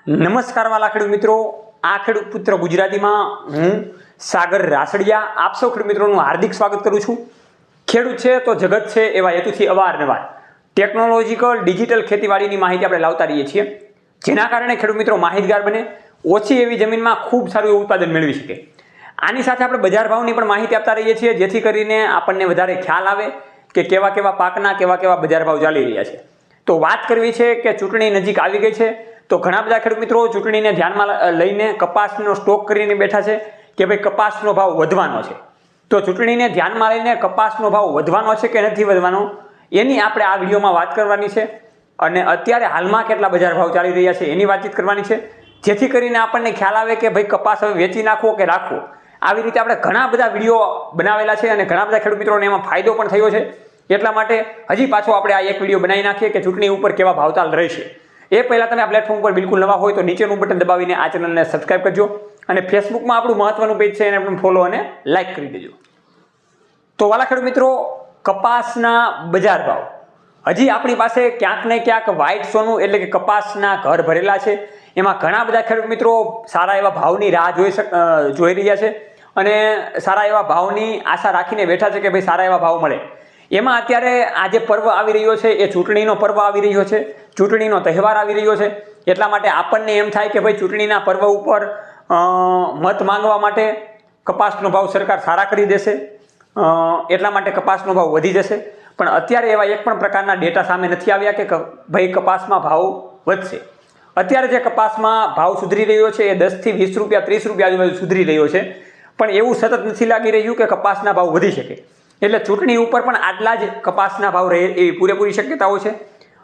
નમસ્કાર વાલા ખેડૂત મિત્રો, આ ખેડૂત પુત્ર ગુજરાતીમાં હું સાગર રાસડિયા આપ સૌ ખેડૂત મિત્રોનું હાર્દિક સ્વાગત કરું છું। ખેડૂત છે તો જગત છે એવા હેતુથી અવારનવાર ટેકનોલોજીકલ ડિજિટલ ખેતીવાડીની માહિતી આપણે લાવતા રહીએ છીએ, જેના કારણે ખેડૂત મિત્રો માહિતગાર બને, ઓછી એવી જમીનમાં ખૂબ સારું એવું ઉત્પાદન મેળવી શકે। આની સાથે આપણે બજાર ભાવની પણ માહિતી આપતા રહીએ છીએ, જેથી કરીને આપણને વધારે ખ્યાલ આવે કે કેવા કેવા પાકના કેવા કેવા બજાર ભાવ ચાલી રહ્યા છે। તો વાત કરવી છે કે ચૂંટણી નજીક આવી ગઈ છે, તો ઘણા બધા ખેડૂત મિત્રો ચૂંટણીને ધ્યાનમાં લઈને કપાસનો સ્ટોક કરીને બેઠા છે કે ભાઈ કપાસનો ભાવ વધવાનો છે। તો ચૂંટણીને ધ્યાનમાં લઈને કપાસનો ભાવ વધવાનો છે કે નથી વધવાનો એની આપણે આ વિડીયોમાં વાત કરવાની છે, અને અત્યારે હાલમાં કેટલા બજાર ભાવ ચાલી રહ્યા છે એની વાતચીત કરવાની છે, જેથી કરીને આપણને ખ્યાલ આવે કે ભાઈ કપાસ હવે વેચી નાખવો કે રાખવો। આવી રીતે આપણે ઘણા બધા વિડીયો બનાવેલા છે અને ઘણા બધા ખેડૂત મિત્રોને એમાં ફાયદો પણ થયો છે, એટલા માટે હજી પાછો આપણે આ એક વિડીયો બનાવી નાખીએ કે ચૂંટણી ઉપર કેવા ભાવતાલ રહેશે। એ પહેલાં તમે આ પ્લેટફોર્મ પર બિલકુલ નવા હોય તો નીચેનું બટન દબાવીને આ ચેનલને સબસ્ક્રાઇબ કરજો, અને ફેસબુકમાં આપણું મહત્વનું પેજ છે એને પણ ફોલો અને લાઇક કરી દેજો। તો વાલા ખેડૂત મિત્રો, કપાસના બજાર ભાવ હજી આપણી પાસે ક્યાંક ને ક્યાંક વ્હાઇટ સોનું એટલે કે કપાસના ઘર ભરેલા છે। એમાં ઘણા બધા ખેડૂત મિત્રો સારા એવા ભાવની રાહ જોઈ રહ્યા છે અને સારા એવા ભાવની આશા રાખીને બેઠા છે કે ભાઈ સારા એવા ભાવ મળે। એમાં અત્યારે આ જે પર્વ આવી રહ્યો છે એ ચૂંટણીનો પર્વ આવી રહ્યો છે, ચૂંટણીનો તહેવાર આવી રહ્યો છે, એટલા માટે આપણને એમ થાય કે ભાઈ ચૂંટણીના પર્વ ઉપર મત માંગવા માટે કપાસનો ભાવ સરકાર સારા કરી દેશે, એટલા માટે કપાસનો ભાવ વધી જશે। પણ અત્યારે એવા એક પણ પ્રકારના ડેટા સામે નથી આવ્યા કે ભાઈ કપાસમાં ભાવ વધશે। અત્યારે જે કપાસમાં ભાવ સુધરી રહ્યો છે એ 10 થી 20 રૂપિયા 30 રૂપિયા આજુબાજુ સુધરી રહ્યો છે, પણ એવું સતત નથી લાગી રહ્યું કે કપાસના ભાવ વધી શકે। એટલે ચૂંટણી ઉપર પણ આટલા જ કપાસના ભાવ રહે એવી પૂરેપૂરી શક્યતાઓ છે।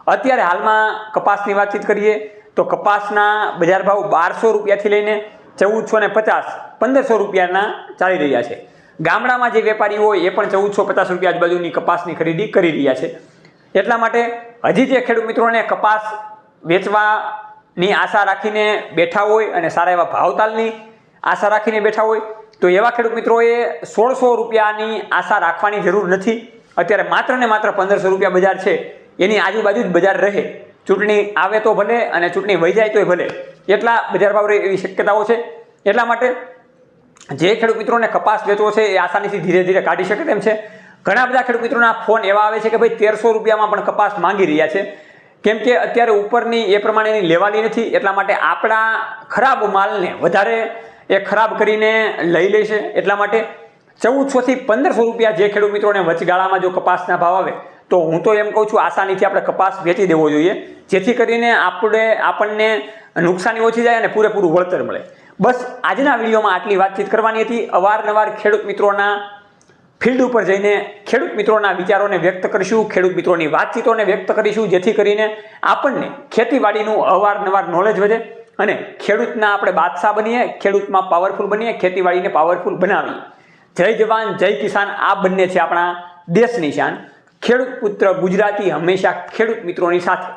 અત્યારે હાલમાં કપાસની વાતચીત કરીએ તો કપાસના બજાર ભાવ 1200 રૂપિયાથી લઈને 1450 1500 રૂપિયાના ચાલી રહ્યા છે। ગામડામાં જે વેપારી હોય એ પણ 1450 રૂપિયા આજુબાજુની કપાસની ખરીદી કરી રહ્યા છે। એટલા માટે હજી જે ખેડૂત મિત્રોને કપાસ વેચવાની આશા રાખીને બેઠા હોય અને સારા એવા ભાવતાલની આશા રાખીને બેઠા હોય તો એવા ખેડૂત મિત્રોએ 1600 રૂપિયાની આશા રાખવાની જરૂર નથી। અત્યારે માત્ર ને માત્ર 1500 રૂપિયા બજાર છે, એની આજુબાજુ જ બજાર રહે, ચૂંટણી આવે તો ભલે અને ચૂંટણી વહી જાય તોય ભલે, એટલા બજાર ભાવ રહે એવી શક્યતાઓ છે। એટલા માટે જે ખેડૂત મિત્રોને કપાસ વેચવો છે એ આસાનીથી ધીરે ધીરે કાઢી શકે તેમ છે। ઘણા બધા ખેડૂત મિત્રોના ફોન એવા આવે છે કે ભાઈ 1300 રૂપિયામાં પણ કપાસ માંગી રહ્યા છે, કેમ કે અત્યારે ઉપરની એ પ્રમાણેની લેવાની નથી, એટલા માટે આપણા ખરાબ માલને વધારે એ ખરાબ કરીને લઈ લેશે। એટલા માટે 1400 થી 1500 રૂપિયા જે ખેડૂત મિત્રોને વચગાળામાં જો કપાસના ભાવ આવે તો હું તો એમ કહું છું આસાનીથી આપણે કપાસ વેચી દેવો જોઈએ, જેથી કરીને આપણને નુકસાની ઓછી જાય અને પૂરેપૂરું વળતર મળે। બસ આજના વિડીયોમાં આટલી વાતચીત કરવાની હતી। અવારનવાર ખેડૂત મિત્રોના ફિલ્ડ ઉપર જઈને ખેડૂત મિત્રોના વિચારોને વ્યક્ત કરીશું, ખેડૂત મિત્રોની વાતચીતોને વ્યક્ત કરીશું, જેથી કરીને આપણને ખેતીવાડીનું અવારનવાર નોલેજ વધે અને ખેડૂતના આપણે બાદશાહ બનીએ, ખેડૂતમાં પાવરફુલ બનીએ, ખેતીવાડીને પાવરફુલ બનાવીએ। જય જવાન જય કિસાન, આ બંને છે આપણા દેશની શાન। ખેડૂત પુત્ર ગુજરાતી હંમેશા ખેડૂત મિત્રોની સાથે।